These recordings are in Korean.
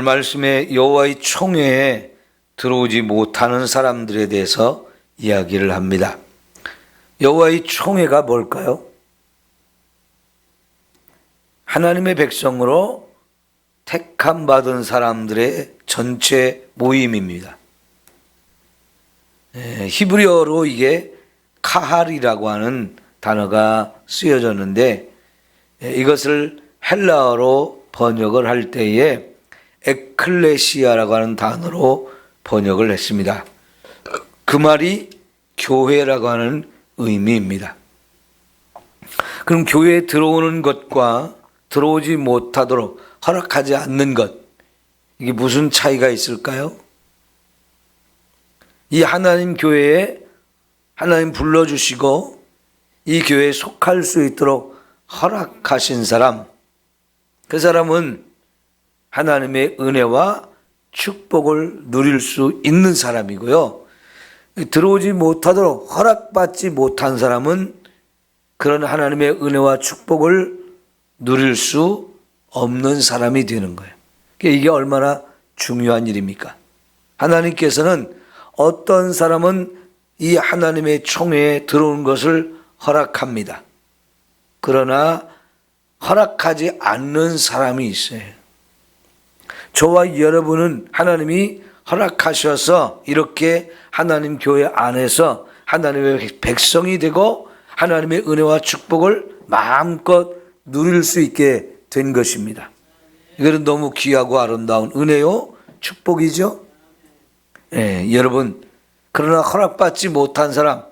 말씀에 여호와의 총회에 들어오지 못하는 사람들에 대해서 이야기를 합니다. 여호와의 총회가 뭘까요? 하나님의 백성으로 택함 받은 사람들의 전체 모임입니다. 히브리어로 이게 카할이라고 하는 단어가 쓰여졌는데, 이것을 헬라어로 번역을 할 때에 에클레시아라고 하는 단어로 번역을 했습니다. 그 말이 교회라고 하는 의미입니다. 그럼 교회에 들어오는 것과 들어오지 못하도록 허락하지 않는 것, 이게 무슨 차이가 있을까요? 이 하나님 교회에 하나님 불러주시고 이 교회에 속할 수 있도록 허락하신 사람, 그 사람은 하나님의 은혜와 축복을 누릴 수 있는 사람이고요. 들어오지 못하도록 허락받지 못한 사람은 그런 하나님의 은혜와 축복을 누릴 수 없는 사람이 되는 거예요. 이게 얼마나 중요한 일입니까? 하나님께서는 어떤 사람은 이 하나님의 총회에 들어오는 것을 허락합니다. 그러나 허락하지 않는 사람이 있어요. 저와 여러분은 하나님이 허락하셔서 이렇게 하나님 교회 안에서 하나님의 백성이 되고 하나님의 은혜와 축복을 마음껏 누릴 수 있게 된 것입니다. 이것은 너무 귀하고 아름다운 은혜요, 축복이죠. 여러분, 그러나 허락받지 못한 사람,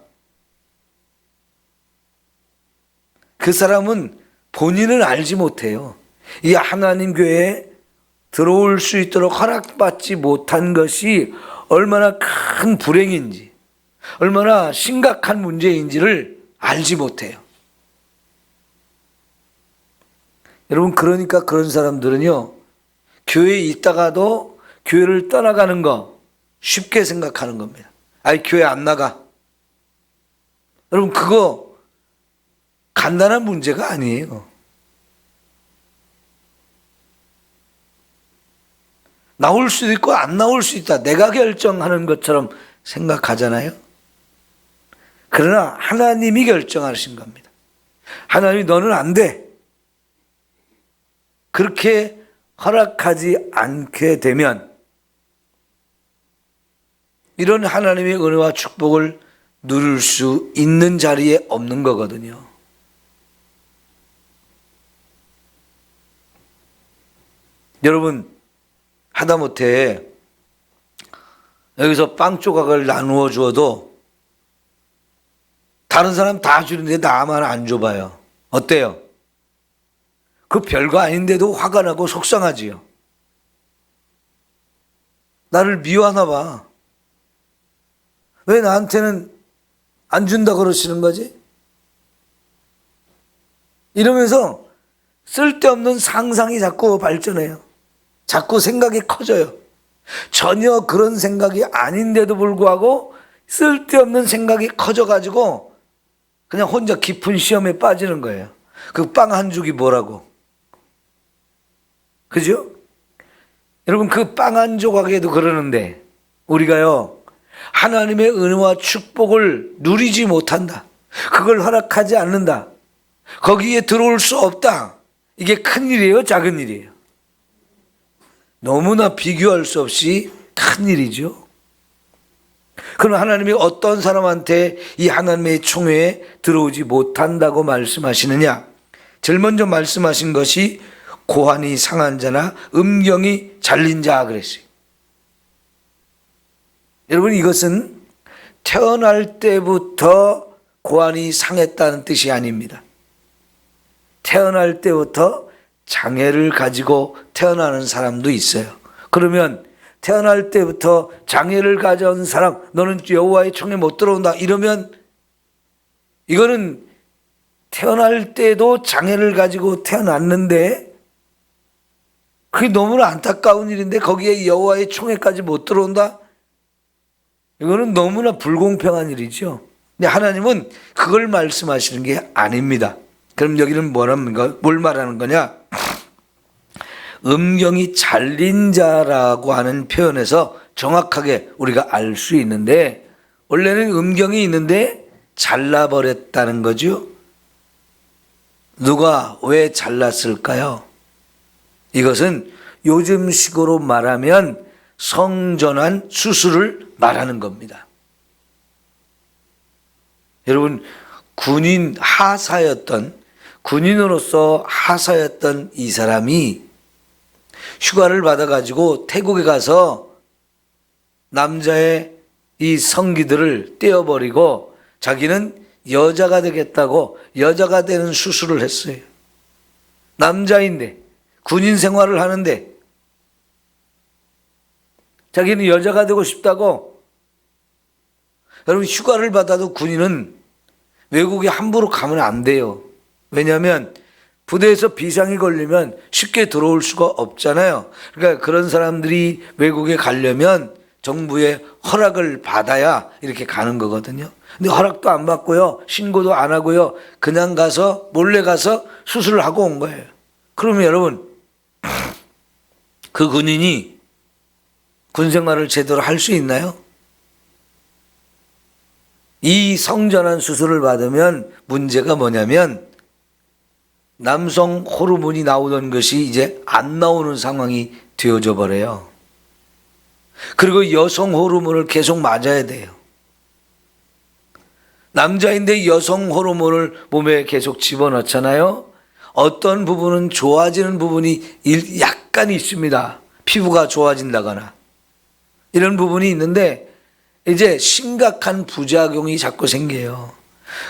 그 사람은 본인은 알지 못해요. 이 하나님 교회에 들어올 수 있도록 허락받지 못한 것이 얼마나 큰 불행인지, 얼마나 심각한 문제인지를 알지 못해요. 여러분, 그러니까 그런 사람들은요, 교회에 있다가도 교회를 떠나가는 거 쉽게 생각하는 겁니다. 아이, 교회 안 나가. 여러분, 그거 간단한 문제가 아니에요. 나올 수도 있고 안 나올 수 있다, 내가 결정하는 것처럼 생각하잖아요. 그러나 하나님이 결정하신 겁니다. 하나님이 너는 안 돼, 그렇게 허락하지 않게 되면 이런 하나님의 은혜와 축복을 누릴 수 있는 자리에 없는 거거든요. 여러분, 하다못해 여기서 빵 조각을 나누어 주어도 다른 사람 다 주는데 나만 안 줘봐요. 어때요? 그 별거 아닌데도 화가 나고 속상하지요. 나를 미워하나 봐. 왜 나한테는 안 준다 그러시는 거지? 이러면서 쓸데없는 상상이 자꾸 발전해요. 자꾸 생각이 커져요. 전혀 그런 생각이 아닌데도 불구하고 쓸데없는 생각이 커져가지고 그냥 혼자 깊은 시험에 빠지는 거예요. 그 빵 한 죽이 뭐라고. 그죠? 여러분, 그 빵 한 조각에도 그러는데 우리가요, 하나님의 은혜와 축복을 누리지 못한다, 그걸 허락하지 않는다, 거기에 들어올 수 없다, 이게 큰 일이에요, 작은 일이에요? 너무나 비교할 수 없이 큰 일이죠. 그럼 하나님이 어떤 사람한테 이 하나님의 총회에 들어오지 못한다고 말씀하시느냐? 제일 먼저 말씀하신 것이 고환이 상한 자나 음경이 잘린 자 그랬어요. 여러분, 이것은 태어날 때부터 고환이 상했다는 뜻이 아닙니다. 태어날 때부터 장애를 가지고 태어나는 사람도 있어요. 그러면 태어날 때부터 장애를 가져온 사람, 너는 여호와의 총회에 못 들어온다, 이러면 이거는 태어날 때도 장애를 가지고 태어났는데 그게 너무나 안타까운 일인데 거기에 여호와의 총회까지 못 들어온다? 이거는 너무나 불공평한 일이죠. 근데 하나님은 그걸 말씀하시는 게 아닙니다. 그럼 여기는 뭘 말하는 거냐? 음경이 잘린 자라고 하는 표현에서 정확하게 우리가 알 수 있는데, 원래는 음경이 있는데 잘라버렸다는 거죠. 누가 왜 잘랐을까요? 이것은 요즘식으로 말하면 성전환 수술을 말하는 겁니다. 여러분, 군인으로서 하사였던 이 사람이 휴가를 받아가지고 태국에 가서 남자의 이 성기들을 떼어버리고 자기는 여자가 되겠다고 여자가 되는 수술을 했어요. 남자인데 군인 생활을 하는데 자기는 여자가 되고 싶다고. 여러분, 휴가를 받아도 군인은 외국에 함부로 가면 안 돼요. 왜냐하면 부대에서 비상이 걸리면 쉽게 들어올 수가 없잖아요. 그러니까 그런 사람들이 외국에 가려면 정부의 허락을 받아야 이렇게 가는 거거든요. 근데 허락도 안 받고요, 신고도 안 하고요, 그냥 가서 몰래 가서 수술을 하고 온 거예요. 그러면 여러분, 그 군인이 군 생활을 제대로 할 수 있나요? 이 성전환 수술을 받으면 문제가 뭐냐면 남성 호르몬이 나오던 것이 이제 안 나오는 상황이 되어져 버려요. 그리고 여성 호르몬을 계속 맞아야 돼요. 남자인데 여성 호르몬을 몸에 계속 집어넣잖아요. 어떤 부분은 좋아지는 부분이 약간 있습니다. 피부가 좋아진다거나 이런 부분이 있는데 이제 심각한 부작용이 자꾸 생겨요.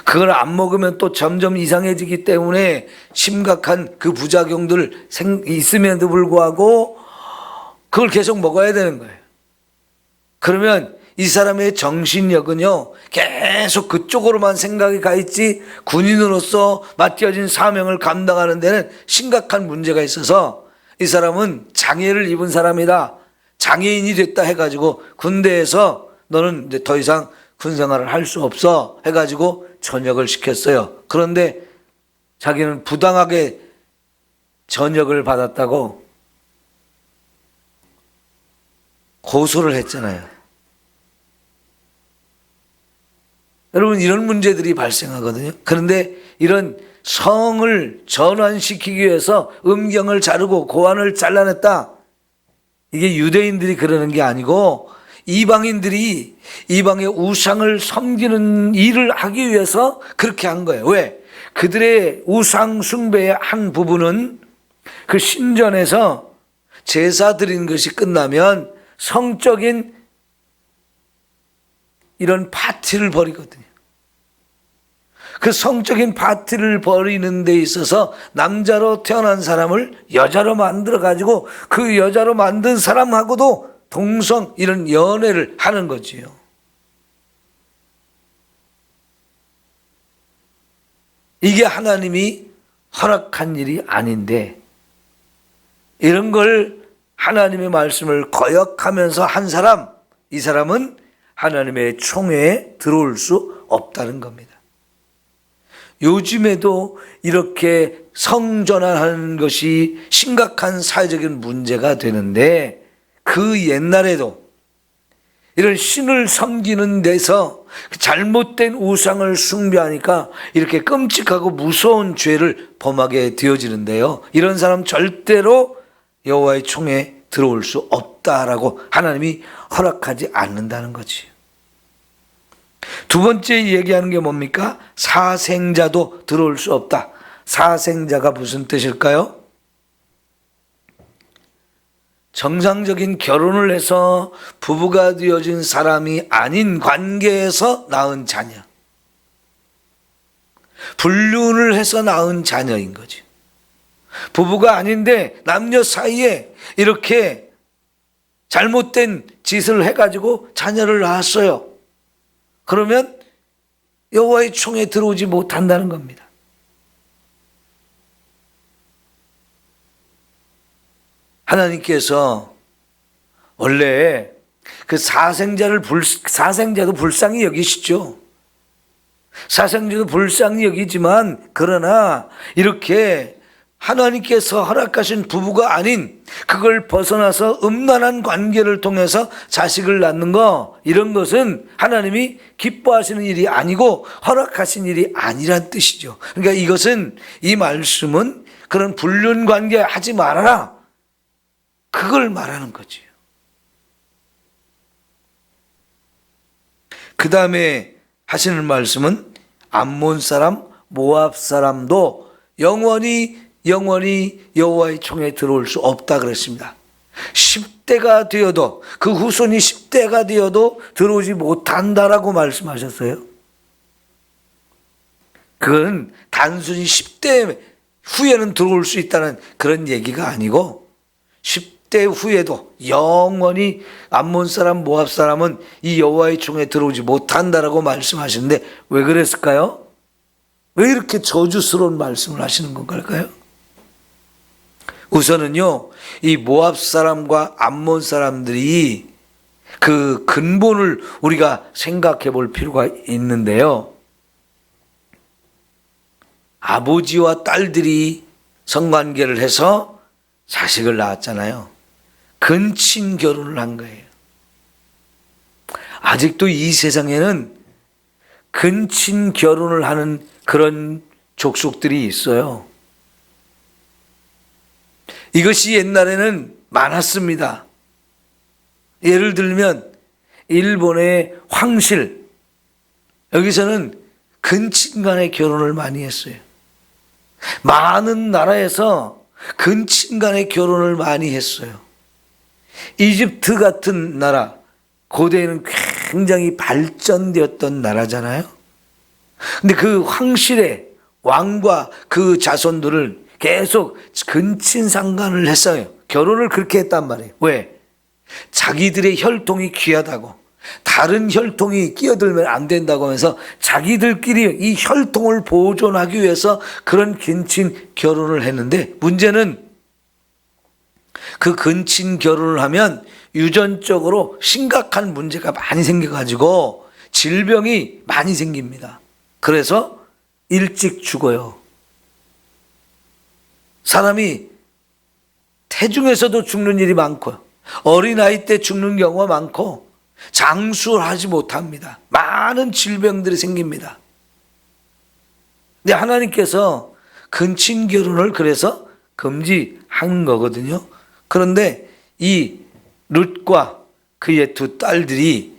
그걸 안 먹으면 또 점점 이상해지기 때문에 심각한 그 부작용들 있음에도 불구하고 그걸 계속 먹어야 되는 거예요. 그러면 이 사람의 정신력은요, 계속 그쪽으로만 생각이 가 있지 군인으로서 맡겨진 사명을 감당하는 데는 심각한 문제가 있어서 이 사람은 장애를 입은 사람이다, 장애인이 됐다 해가지고 군대에서 너는 이제 더 이상 군 생활을 할 수 없어 해가지고 전역을 시켰어요. 그런데 자기는 부당하게 전역을 받았다고 고소를 했잖아요. 여러분, 이런 문제들이 발생하거든요. 그런데 이런 성을 전환시키기 위해서 음경을 자르고 고환을 잘라냈다, 이게 유대인들이 그러는 게 아니고 이방인들이 이방의 우상을 섬기는 일을 하기 위해서 그렇게 한 거예요. 왜? 그들의 우상 숭배의 한 부분은 그 신전에서 제사 드리는 것이 끝나면 성적인 이런 파티를 벌이거든요. 그 성적인 파티를 벌이는 데 있어서 남자로 태어난 사람을 여자로 만들어 가지고 그 여자로 만든 사람하고도 동성 이런 연애를 하는 거지요. 이게 하나님이 허락한 일이 아닌데 이런 걸 하나님의 말씀을 거역하면서 한 사람, 이 사람은 하나님의 총회에 들어올 수 없다는 겁니다. 요즘에도 이렇게 성전환하는 것이 심각한 사회적인 문제가 되는데 그 옛날에도 이런 신을 섬기는 데서 잘못된 우상을 숭배하니까 이렇게 끔찍하고 무서운 죄를 범하게 되어지는데요. 이런 사람 절대로 여호와의 총회에 들어올 수 없다라고 하나님이 허락하지 않는다는 거지. 두 번째 얘기하는 게 뭡니까? 사생자도 들어올 수 없다. 사생자가 무슨 뜻일까요? 정상적인 결혼을 해서 부부가 되어진 사람이 아닌 관계에서 낳은 자녀, 불륜을 해서 낳은 자녀인 거죠. 부부가 아닌데 남녀 사이에 이렇게 잘못된 짓을 해가지고 자녀를 낳았어요. 그러면 여호와의 총에 들어오지 못한다는 겁니다. 하나님께서 원래 그 사생자도 불쌍히 여기시죠. 사생자도 불쌍히 여기지만 그러나 이렇게 하나님께서 허락하신 부부가 아닌 그걸 벗어나서 음란한 관계를 통해서 자식을 낳는 거, 이런 것은 하나님이 기뻐하시는 일이 아니고 허락하신 일이 아니란 뜻이죠. 그러니까 이것은, 이 말씀은 그런 불륜 관계 하지 말아라, 그걸 말하는 거지요. 그 다음에 하시는 말씀은 암몬 사람, 모압 사람도 영원히 여호와의 총에 들어올 수 없다 그랬습니다. 10대가 되어도, 그 후손이 10대가 되어도 들어오지 못한다라고 말씀하셨어요. 그건 단순히 10대 후에는 들어올 수 있다는 그런 얘기가 아니고, 10대 후에도 영원히 암몬 사람, 모압 사람은 이 여호와의 총에 들어오지 못한다라고 말씀하시는데, 왜 그랬을까요? 왜 이렇게 저주스러운 말씀을 하시는 건가요? 우선은요, 이 모압 사람과 암몬 사람들이 그 근본을 우리가 생각해 볼 필요가 있는데요. 아버지와 딸들이 성관계를 해서 자식을 낳았잖아요. 근친 결혼을 한 거예요. 아직도 이 세상에는 근친 결혼을 하는 그런 족속들이 있어요. 이것이 옛날에는 많았습니다. 예를 들면 일본의 황실, 여기서는 근친 간의 결혼을 많이 했어요. 많은 나라에서 근친 간의 결혼을 많이 했어요. 이집트 같은 나라, 고대에는 굉장히 발전되었던 나라잖아요. 근데 그 황실의 왕과 그 자손들을 계속 근친 상간을 했어요. 결혼을 그렇게 했단 말이에요. 왜? 자기들의 혈통이 귀하다고, 다른 혈통이 끼어들면 안 된다고 하면서 자기들끼리 이 혈통을 보존하기 위해서 그런 근친 결혼을 했는데, 문제는 그 근친 결혼을 하면 유전적으로 심각한 문제가 많이 생겨가지고 질병이 많이 생깁니다. 그래서 일찍 죽어요. 사람이 태중에서도 죽는 일이 많고요, 어린아이 때 죽는 경우가 많고, 장수하지 못합니다. 많은 질병들이 생깁니다. 근데 하나님께서 근친 결혼을 그래서 금지한 거거든요. 그런데 이 룻과 그의 두 딸들이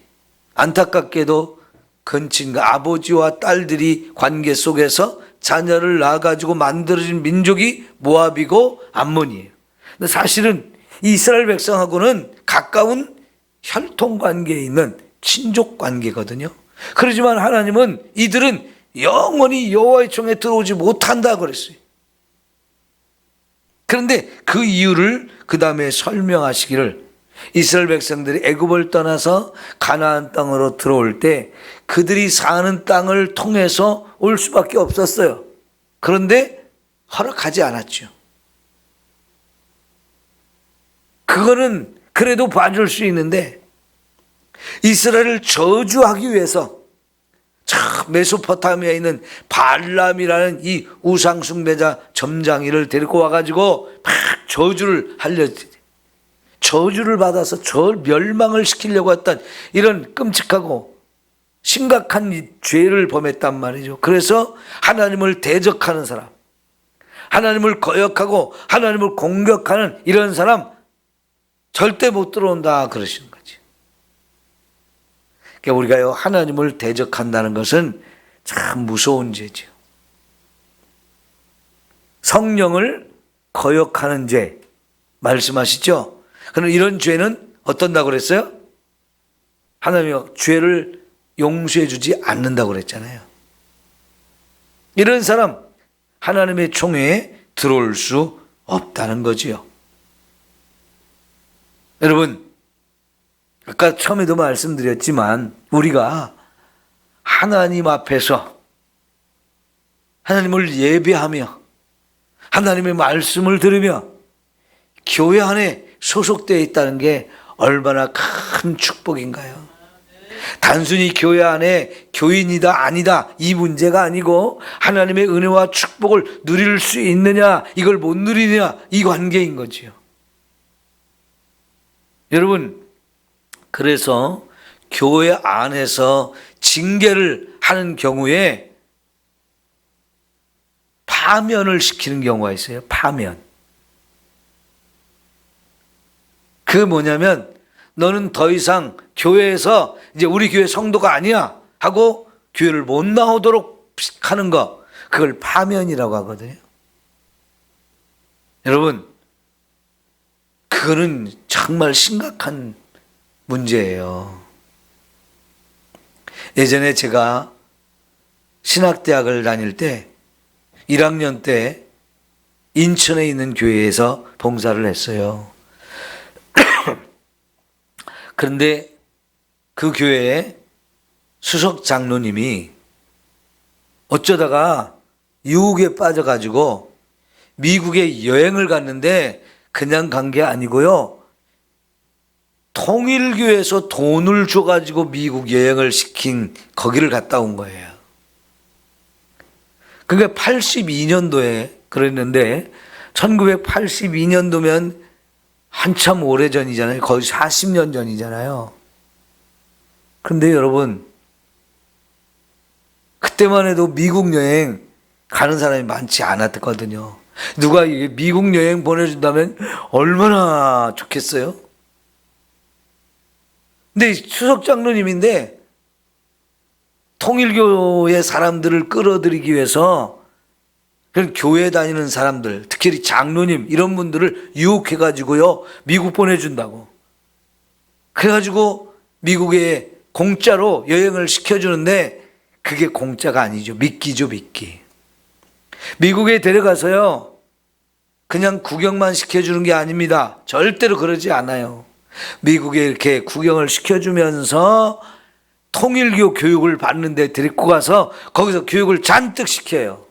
안타깝게도 근친과 아버지와 딸들이 관계 속에서 자녀를 낳아가지고 만들어진 민족이 모압이고 암몬이에요. 근데 사실은 이스라엘 백성하고는 가까운 혈통 관계에 있는 친족 관계거든요. 그렇지만 하나님은 이들은 영원히 여호와의 총에 들어오지 못한다 그랬어요. 그런데 그 이유를 그 다음에 설명하시기를, 이스라엘 백성들이 애굽을 떠나서 가나안 땅으로 들어올 때 그들이 사는 땅을 통해서 올 수밖에 없었어요. 그런데 허락하지 않았죠. 그거는 그래도 봐줄 수 있는데, 이스라엘을 저주하기 위해서 메소포타미아에 있는 발람이라는 이 우상숭배자 점장이를 데리고 와가지고 막 저주를 받아서 멸망을 시키려고 했던 이런 끔찍하고 심각한 죄를 범했단 말이죠. 그래서 하나님을 대적하는 사람, 하나님을 거역하고 하나님을 공격하는 이런 사람 절대 못 들어온다 그러시는 거죠. 그러니까 우리가요, 하나님을 대적한다는 것은 참 무서운 죄죠. 성령을 거역하는 죄 말씀하시죠. 그럼 이런 죄는 어떤다고 그랬어요? 하나님이 죄를 용서해 주지 않는다고 그랬잖아요. 이런 사람 하나님의 총회에 들어올 수 없다는 거지요. 여러분, 아까 처음에도 말씀드렸지만 우리가 하나님 앞에서 하나님을 예배하며 하나님의 말씀을 들으며 교회 안에 소속되어 있다는 게 얼마나 큰 축복인가요? 단순히 교회 안에 교인이다 아니다 이 문제가 아니고 하나님의 은혜와 축복을 누릴 수 있느냐 이걸 못 누리느냐 이 관계인 거지요. 여러분, 그래서 교회 안에서 징계를 하는 경우에 파면을 시키는 경우가 있어요. 파면. 그 뭐냐면 너는 더 이상 교회에서 이제 우리 교회 성도가 아니야 하고 교회를 못 나오도록 하는 거, 그걸 파면이라고 하거든요. 여러분, 그거는 정말 심각한 문제예요. 예전에 제가 신학대학을 다닐 때 1학년 때 인천에 있는 교회에서 봉사를 했어요. 그런데 그 교회에 수석 장로님이 어쩌다가 유혹에 빠져가지고 미국에 여행을 갔는데 그냥 간 게 아니고요. 통일교에서 돈을 줘가지고 미국 여행을 시킨 거기를 갔다 온 거예요. 그게 82년도에 그랬는데 1982년도면 한참 오래전이잖아요. 거의 40년 전이잖아요. 그런데 여러분, 그때만 해도 미국 여행 가는 사람이 많지 않았거든요. 누가 미국 여행 보내준다면 얼마나 좋겠어요? 근데 수석 장로님인데 통일교의 사람들을 끌어들이기 위해서 그런 교회 다니는 사람들, 특히 장로님 이런 분들을 유혹해가지고요 미국 보내준다고. 그래가지고 미국에 공짜로 여행을 시켜주는데 그게 공짜가 아니죠. 미끼죠, 미끼. 미국에 데려가서요 그냥 구경만 시켜주는 게 아닙니다. 절대로 그러지 않아요. 미국에 이렇게 구경을 시켜주면서 통일교 교육을 받는데 데리고 가서 거기서 교육을 잔뜩 시켜요.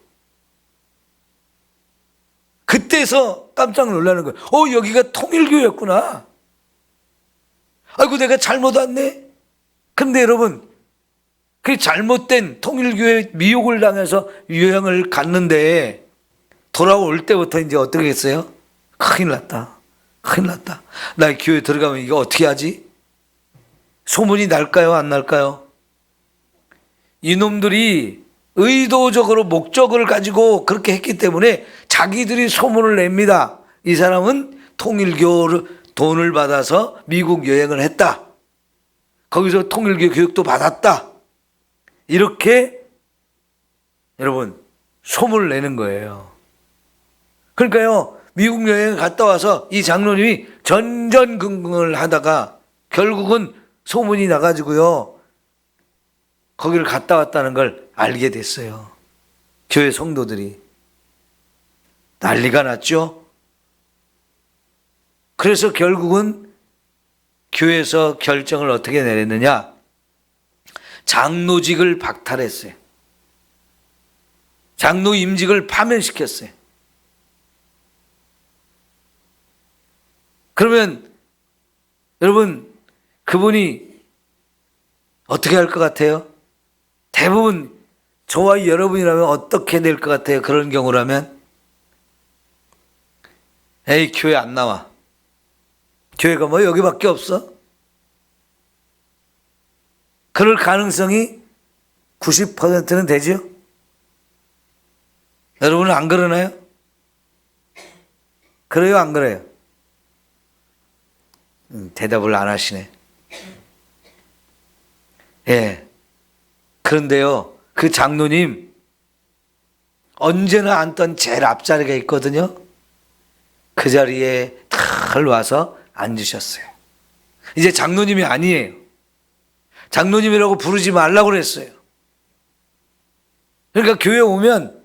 그때서 깜짝 놀라는 거예요. 여기가 통일교였구나. 아이고, 내가 잘못 왔네. 근데 여러분, 그 잘못된 통일교의 미혹을 당해서 유행을 갔는데 돌아올 때부터 이제 어떻게 했어요? 큰일 났다. 큰일 났다. 나 교회 들어가면 이거 어떻게 하지? 소문이 날까요? 안 날까요? 이놈들이 의도적으로 목적을 가지고 그렇게 했기 때문에 자기들이 소문을 냅니다. 이 사람은 통일교를 돈을 받아서 미국 여행을 했다. 거기서 통일교 교육도 받았다. 이렇게 여러분 소문을 내는 거예요. 그러니까요, 미국 여행 갔다 와서 이 장로님이 전전긍긍을 하다가 결국은 소문이 나가지고요 거기를 갔다 왔다는 걸 알게 됐어요. 교회 성도들이 난리가 났죠. 그래서 결국은 교회에서 결정을 어떻게 내렸느냐, 장로직을 박탈했어요. 장로 임직을 파면시켰어요. 그러면 여러분, 그분이 어떻게 할 것 같아요? 대부분 저와 여러분이라면 어떻게 될 것 같아요? 그런 경우라면 에이, 교회 안 나와. 교회가 뭐 여기밖에 없어? 그럴 가능성이 90%는 되죠? 여러분은 안 그러나요? 그래요, 안 그래요? 대답을 안 하시네. 예. 그런데요, 그 장로님 언제나 앉던 제일 앞자리가 있거든요. 그 자리에 탁 와서 앉으셨어요. 이제 장로님이 아니에요. 장로님이라고 부르지 말라고 그랬어요. 그러니까 교회 오면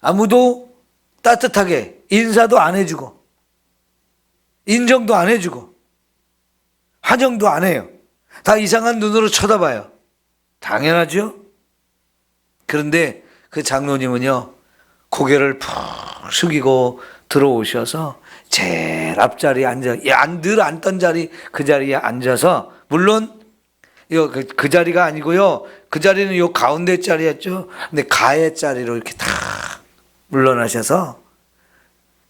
아무도 따뜻하게 인사도 안 해주고 인정도 안 해주고 환영도 안 해요. 다 이상한 눈으로 쳐다봐요. 당연하죠. 그런데 그 장로님은요 고개를 푹 숙이고 들어오셔서 제일 앞자리에 앉아, 늘 앉던 자리 그 자리에 앉아서, 물론 그 자리가 아니고요. 그 자리는 요 가운데 자리였죠. 근데 가해 자리로 이렇게 다 물러나셔서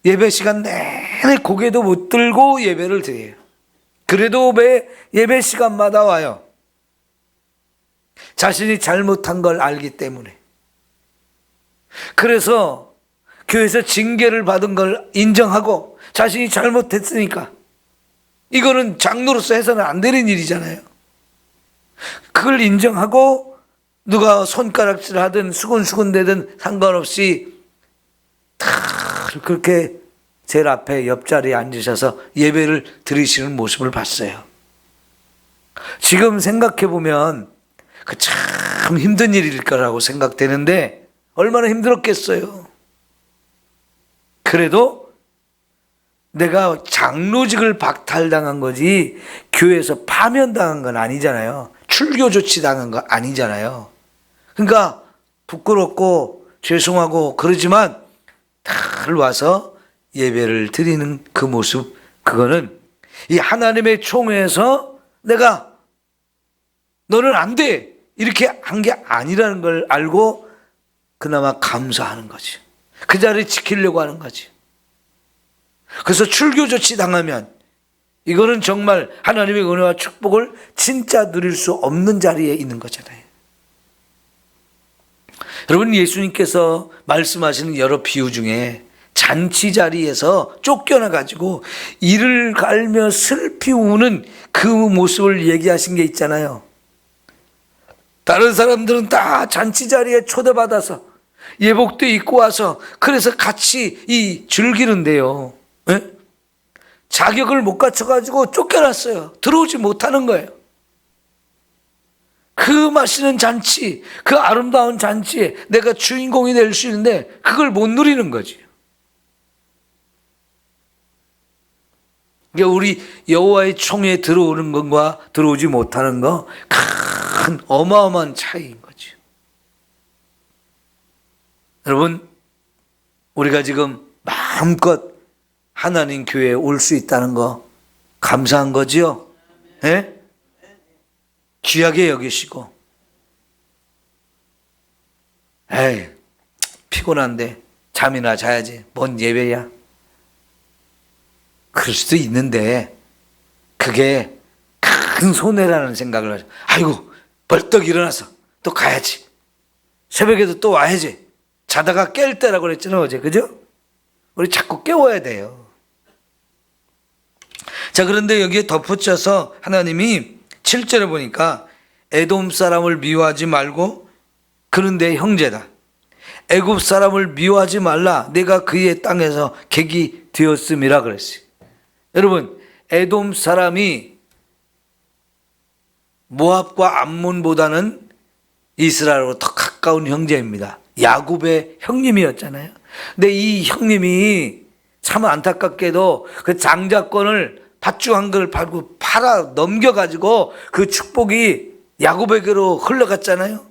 예배 시간 내내 고개도 못 들고 예배를 드려요. 그래도 매 예배 시간마다 와요. 자신이 잘못한 걸 알기 때문에. 그래서 교회에서 징계를 받은 걸 인정하고 자신이 잘못했으니까 이거는 장로로서 해서는 안 되는 일이잖아요. 그걸 인정하고 누가 손가락질 하든 수근수근 대든 상관없이 다 그렇게 제일 앞에 옆자리에 앉으셔서 예배를 드리시는 모습을 봤어요. 지금 생각해 보면 그 참 힘든 일일 거라고 생각되는데 얼마나 힘들었겠어요. 그래도 내가 장로직을 박탈당한 거지 교회에서 파면당한 건 아니잖아요. 출교 조치당한 거 아니잖아요. 그러니까 부끄럽고 죄송하고 그러지만 다 와서 예배를 드리는 그 모습, 그거는 이 하나님의 총회에서 내가 너는 안 돼! 이렇게 한 게 아니라는 걸 알고 그나마 감사하는 거지. 그 자리를 지키려고 하는 거지. 그래서 출교 조치 당하면 이거는 정말 하나님의 은혜와 축복을 진짜 누릴 수 없는 자리에 있는 거잖아요. 여러분, 예수님께서 말씀하시는 여러 비유 중에 잔치 자리에서 쫓겨나 가지고 이를 갈며 슬피 우는 그 모습을 얘기하신 게 있잖아요. 다른 사람들은 다 잔치 자리에 초대받아서 예복도 입고 와서 그래서 같이 즐기는데요. 네? 자격을 못 갖춰가지고 쫓겨났어요. 들어오지 못하는 거예요. 그 맛있는 잔치, 그 아름다운 잔치에 내가 주인공이 될 수 있는데 그걸 못 누리는 거지. 그러니까 우리 여호와의 총회에 들어오는 것과 들어오지 못하는 거 큰 어마어마한 차이인 거죠. 여러분, 우리가 지금 마음껏 하나님 교회에 올 수 있다는 거 감사한 거지요? 네? 귀하게 여기시고, 에이, 피곤한데 잠이나 자야지. 뭔 예배야? 그럴 수도 있는데, 그게 큰 손해라는 생각을 하죠. 아이고, 벌떡 일어나서 또 가야지. 새벽에도 또 와야지. 자다가 깰 때라고 그랬잖아요, 어제. 그죠? 우리 자꾸 깨워야 돼요. 자, 그런데 여기에 덧붙여서 하나님이 7절에 보니까 에돔 사람을 미워하지 말고 그는 내 형제다. 애굽 사람을 미워하지 말라. 내가 그의 땅에서 객이 되었음이라 그랬어요. 여러분, 에돔 사람이 모압과 암몬보다는 이스라엘로 더 가까운 형제입니다. 야곱의 형님이었잖아요. 근데 이 형님이 참 안타깝게도 그 장자권을 밭주한 걸 팔고 팔아 넘겨가지고 그 축복이 야곱에게로 흘러갔잖아요.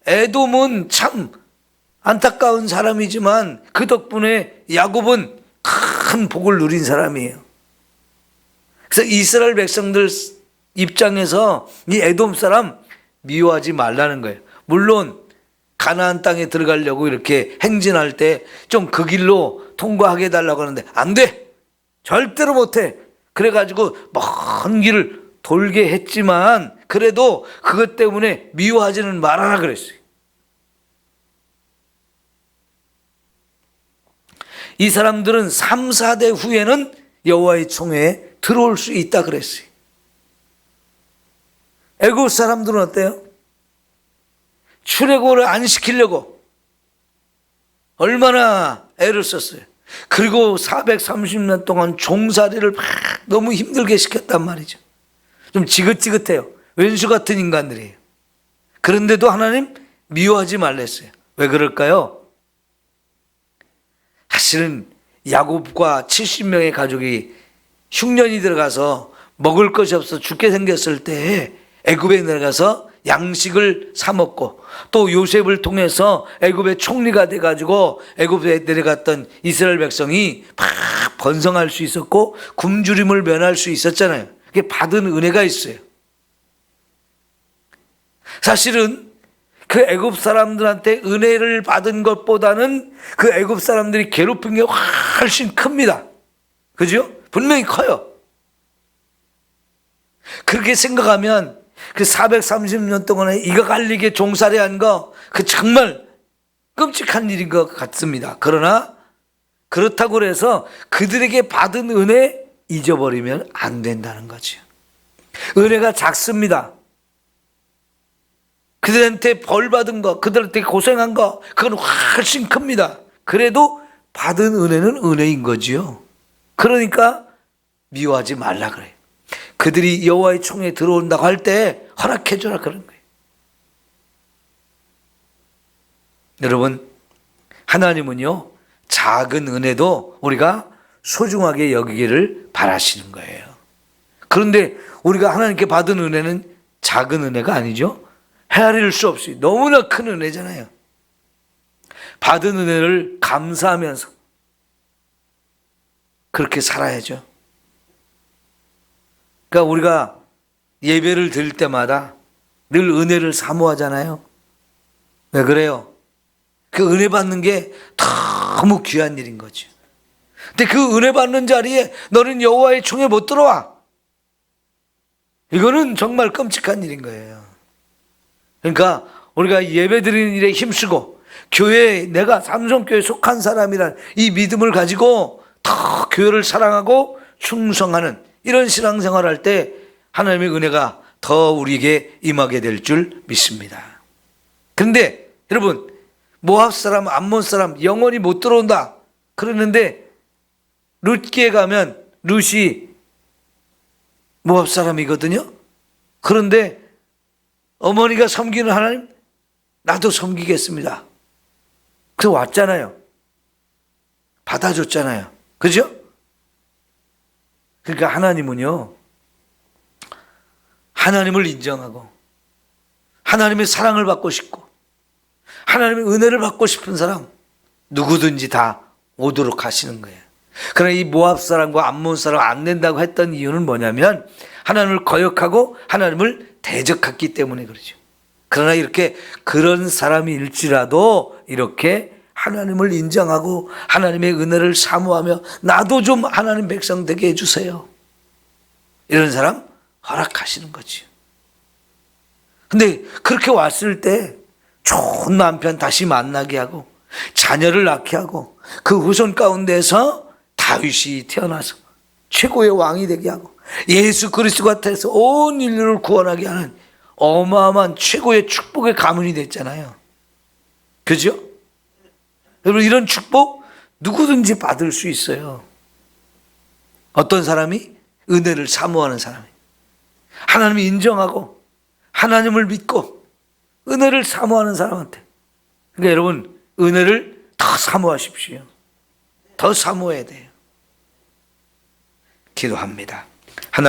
에돔은 참 안타까운 사람이지만 그 덕분에 야곱은 큰 복을 누린 사람이에요. 그래서 이스라엘 백성들 입장에서 이 에돔 사람 미워하지 말라는 거예요. 물론 가나안 땅에 들어가려고 이렇게 행진할 때 좀 그 길로 통과하게 해달라고 하는데 안 돼! 절대로 못해! 그래가지고 먼 길을 돌게 했지만 그래도 그것 때문에 미워하지는 말아라 그랬어요. 이 사람들은 3, 4대 후에는 여호와의 총회에 들어올 수 있다 그랬어요. 애굽 사람들은 어때요? 출애굽을 안 시키려고 얼마나 애를 썼어요. 그리고 430년 동안 종살이를 막 너무 힘들게 시켰단 말이죠. 좀 지긋지긋해요. 왼수 같은 인간들이에요. 그런데도 하나님 미워하지 말랬어요. 왜 그럴까요? 사실은 야곱과 70명의 가족이 흉년이 들어가서 먹을 것이 없어 죽게 생겼을 때 애굽에 내려가서 양식을 사 먹고 또 요셉을 통해서 애굽의 총리가 돼가지고 애굽에 내려갔던 이스라엘 백성이 막 번성할 수 있었고 굶주림을 면할 수 있었잖아요. 그게 받은 은혜가 있어요. 사실은 그 애굽 사람들한테 은혜를 받은 것보다는 그 애굽 사람들이 괴롭힌 게 훨씬 큽니다. 그죠? 분명히 커요. 그렇게 생각하면 그 430년 동안에 이가 갈리게 종살이한 거, 그 정말 끔찍한 일인 것 같습니다. 그러나 그렇다고 해서 그들에게 받은 은혜 잊어버리면 안 된다는 거죠. 은혜가 작습니다. 그들한테 벌 받은 거, 그들한테 고생한 거, 그건 훨씬 큽니다. 그래도 받은 은혜는 은혜인 거지요. 그러니까 미워하지 말라 그래요. 그들이 여호와의 총에 들어온다고 할 때 허락해줘라 그런 거예요. 여러분, 하나님은요, 작은 은혜도 우리가 소중하게 여기기를 바라시는 거예요. 그런데 우리가 하나님께 받은 은혜는 작은 은혜가 아니죠. 헤아릴 수 없이 너무나 큰 은혜잖아요. 받은 은혜를 감사하면서 그렇게 살아야죠. 그러니까 우리가 예배를 드릴 때마다 늘 은혜를 사모하잖아요. 왜 그래요? 그 은혜 받는 게 너무 귀한 일인 거죠. 근데 그 은혜 받는 자리에 너는 여호와의 총에 못 들어와. 이거는 정말 끔찍한 일인 거예요. 그러니까 우리가 예배 드리는 일에 힘쓰고 교회에 내가 삼성교회에 속한 사람이란 이 믿음을 가지고 더 교회를 사랑하고 충성하는 이런 신앙생활을 할 때 하나님의 은혜가 더 우리에게 임하게 될 줄 믿습니다. 그런데 여러분, 모압 사람, 암몬 사람 영원히 못 들어온다 그러는데 룻기에 가면 룻이 모압 사람이거든요. 그런데 어머니가 섬기는 하나님, 나도 섬기겠습니다. 그래서 왔잖아요. 받아줬잖아요. 그죠? 그러니까 하나님은요, 하나님을 인정하고 하나님의 사랑을 받고 싶고 하나님의 은혜를 받고 싶은 사람 누구든지 다 오도록 하시는 거예요. 그러나 이 모압 사람과 암몬 사람 안 된다고 했던 이유는 뭐냐면 하나님을 거역하고 하나님을 대적했기 때문에 그러죠. 그러나 이렇게 그런 사람일지라도 이렇게 하나님을 인정하고 하나님의 은혜를 사모하며 나도 좀 하나님 백성 되게 해주세요. 이런 사람 허락하시는 거죠. 근데 그렇게 왔을 때 좋은 남편 다시 만나게 하고 자녀를 낳게 하고 그 후손 가운데서 다윗이 태어나서 최고의 왕이 되게 하고 예수 그리스도가 돼서 온 인류를 구원하게 하는 어마어마한 최고의 축복의 가문이 됐잖아요. 그죠? 여러분, 이런 축복 누구든지 받을 수 있어요. 어떤 사람이? 은혜를 사모하는 사람이. 하나님을 인정하고 하나님을 믿고 은혜를 사모하는 사람한테. 그러니까 여러분, 은혜를 더 사모하십시오. 더 사모해야 돼요. 기도합니다.